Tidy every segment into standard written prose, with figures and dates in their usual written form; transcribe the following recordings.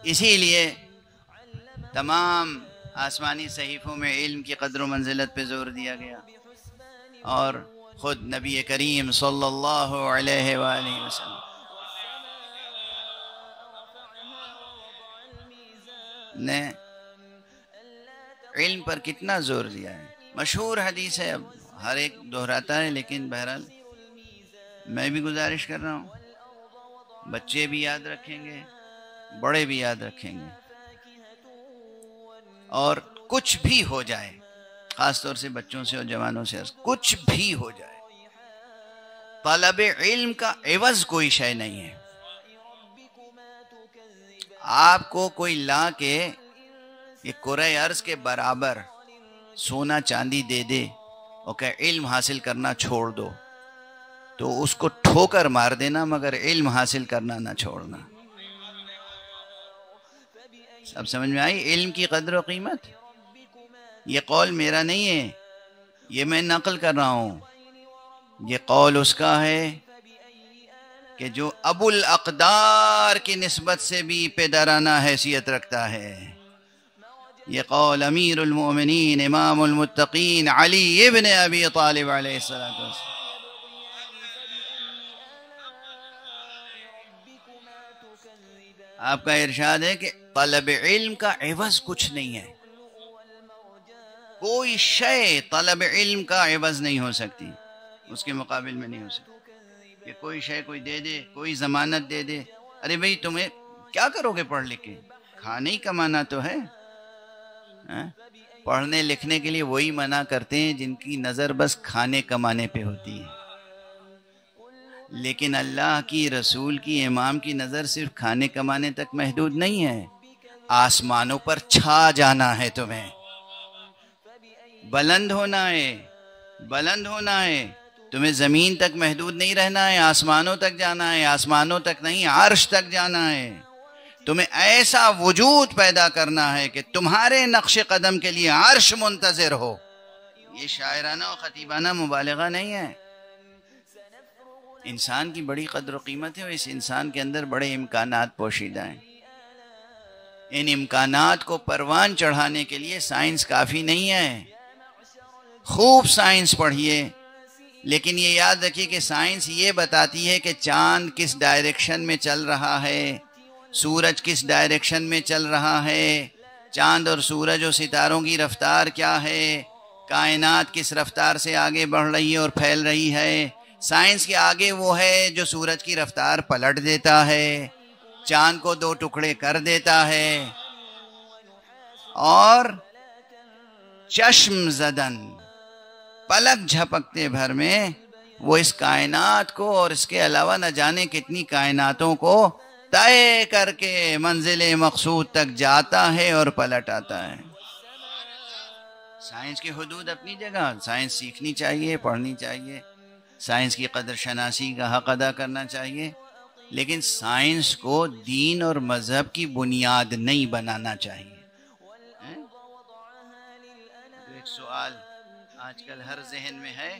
اسی لیے تمام آسمانی صحیفوں میں علم کی قدر و منزلت پہ زور دیا گیا، اور خود نبی کریم صلی اللہ علیہ وآلہ وسلم نے علم پر کتنا زور دیا ہے۔ مشہور حدیث ہے، اب ہر ایک دہراتا ہے، لیکن بہرحال میں بھی گزارش کر رہا ہوں، بچے بھی یاد رکھیں گے، بڑے بھی یاد رکھیں گے، اور کچھ بھی ہو جائے، خاص طور سے بچوں سے اور جوانوں سے، کچھ بھی ہو جائے، طلب علم کا عوض کوئی شے نہیں ہے۔ آپ کو کوئی لا کے یہ کرۂ ارض کے برابر سونا چاندی دے دے اور کہ علم حاصل کرنا چھوڑ دو، تو اس کو ٹھوکر مار دینا، مگر علم حاصل کرنا نہ چھوڑنا۔ اب سمجھ میں آئی علم کی قدر و قیمت؟ یہ قول میرا نہیں ہے، یہ میں نقل کر رہا ہوں، یہ قول اس کا ہے کہ جو ابو الاقدار کی نسبت سے بھی پدرانہ حیثیت رکھتا ہے۔ یہ قول امیر المؤمنین امام المتقین علی ابن ابی طالب علیہ السلام۔ آپ کا ارشاد ہے کہ طلب علم کا عوض کچھ نہیں ہے، کوئی شے طلب علم کا عوض نہیں ہو سکتی، اس کے مقابل میں نہیں ہو سکتی کہ کوئی شے کوئی دے دے، کوئی ضمانت دے دے۔ ارے بھئی تمہیں کیا کرو گے پڑھ لکھ کے؟ کھانے ہی کمانا تو ہے۔ پڑھنے لکھنے کے لیے وہی منع کرتے ہیں جن کی نظر بس کھانے کمانے پہ ہوتی ہے، لیکن اللہ کی، رسول کی، امام کی نظر صرف کھانے کمانے تک محدود نہیں ہے، آسمانوں پر چھا جانا ہے، تمہیں بلند ہونا ہے، بلند ہونا ہے، تمہیں زمین تک محدود نہیں رہنا ہے، آسمانوں تک جانا ہے، آسمانوں تک نہیں عرش تک جانا ہے، تمہیں ایسا وجود پیدا کرنا ہے کہ تمہارے نقش قدم کے لیے عرش منتظر ہو۔ یہ شاعرانہ و خطیبانہ مبالغہ نہیں ہے، انسان کی بڑی قدر و قیمت ہے، اور اس انسان کے اندر بڑے امکانات پوشیدہ ہیں۔ ان امکانات کو پروان چڑھانے کے لیے سائنس کافی نہیں ہے، خوب سائنس پڑھیے، لیکن یہ یاد رکھیے کہ سائنس یہ بتاتی ہے کہ چاند کس ڈائریکشن میں چل رہا ہے، سورج کس ڈائریکشن میں چل رہا ہے، چاند اور سورج اور ستاروں کی رفتار کیا ہے، کائنات کس رفتار سے آگے بڑھ رہی ہے اور پھیل رہی ہے۔ سائنس کے آگے وہ ہے جو سورج کی رفتار پلٹ دیتا ہے، چاند کو دو ٹکڑے کر دیتا ہے، اور چشم زدن پلک جھپکتے بھر میں وہ اس کائنات کو اور اس کے علاوہ نہ جانے کتنی کائناتوں کو طے کر کے منزل مقصود تک جاتا ہے اور پلٹ آتا ہے۔ سائنس کی حدود اپنی جگہ، سائنس سیکھنی چاہیے، پڑھنی چاہیے، سائنس کی قدر شناسی کا حق ادا کرنا چاہیے، لیکن سائنس کو دین اور مذہب کی بنیاد نہیں بنانا چاہیے۔ ایک سوال آج کل ہر ذہن میں ہے،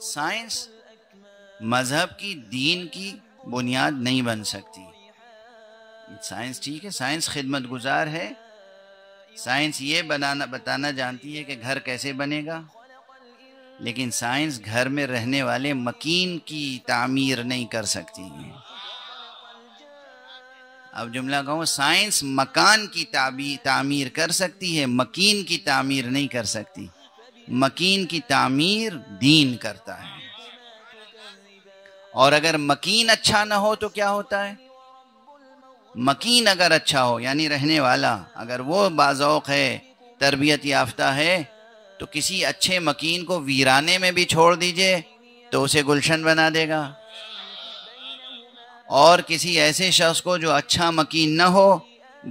سائنس مذہب کی، دین کی بنیاد نہیں بن سکتی۔ سائنس ٹھیک ہے، سائنس خدمت گزار ہے، سائنس یہ بتانا جانتی ہے کہ گھر کیسے بنے گا، لیکن سائنس گھر میں رہنے والے مکین کی تعمیر نہیں کر سکتی۔ اب جملہ کہوں، سائنس مکان کی تعمیر کر سکتی ہے، مکین کی تعمیر نہیں کر سکتی۔ مکین کی تعمیر دین کرتا ہے، اور اگر مکین اچھا نہ ہو تو کیا ہوتا ہے؟ مکین اگر اچھا ہو، یعنی رہنے والا اگر وہ باذوق ہے، تربیت یافتہ ہے، تو کسی اچھے مکین کو ویرانے میں بھی چھوڑ دیجئے تو اسے گلشن بنا دے گا، اور کسی ایسے شخص کو جو اچھا مکین نہ ہو،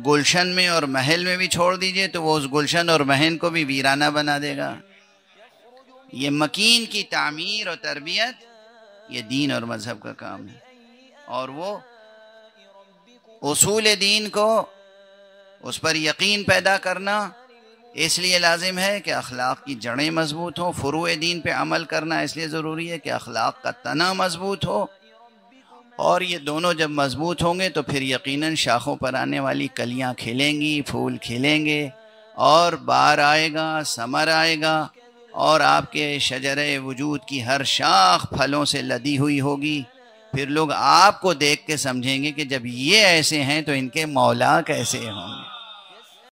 گلشن میں اور محل میں بھی چھوڑ دیجئے تو وہ اس گلشن اور محل کو بھی ویرانہ بنا دے گا۔ یہ مکین کی تعمیر اور تربیت یہ دین اور مذہب کا کام ہے، اور وہ اصول دین کو، اس پر یقین پیدا کرنا اس لیے لازم ہے کہ اخلاق کی جڑیں مضبوط ہوں۔ فروع دین پہ عمل کرنا اس لیے ضروری ہے کہ اخلاق کا تنا مضبوط ہو، اور یہ دونوں جب مضبوط ہوں گے تو پھر یقیناً شاخوں پر آنے والی کلیاں کھلیں گی، پھول کھلیں گے، اور بہار آئے گا، ثمر آئے گا، اور آپ کے شجرِ وجود کی ہر شاخ پھلوں سے لدی ہوئی ہوگی۔ پھر لوگ آپ کو دیکھ کے سمجھیں گے کہ جب یہ ایسے ہیں تو ان کے مولا کیسے ہوں گے۔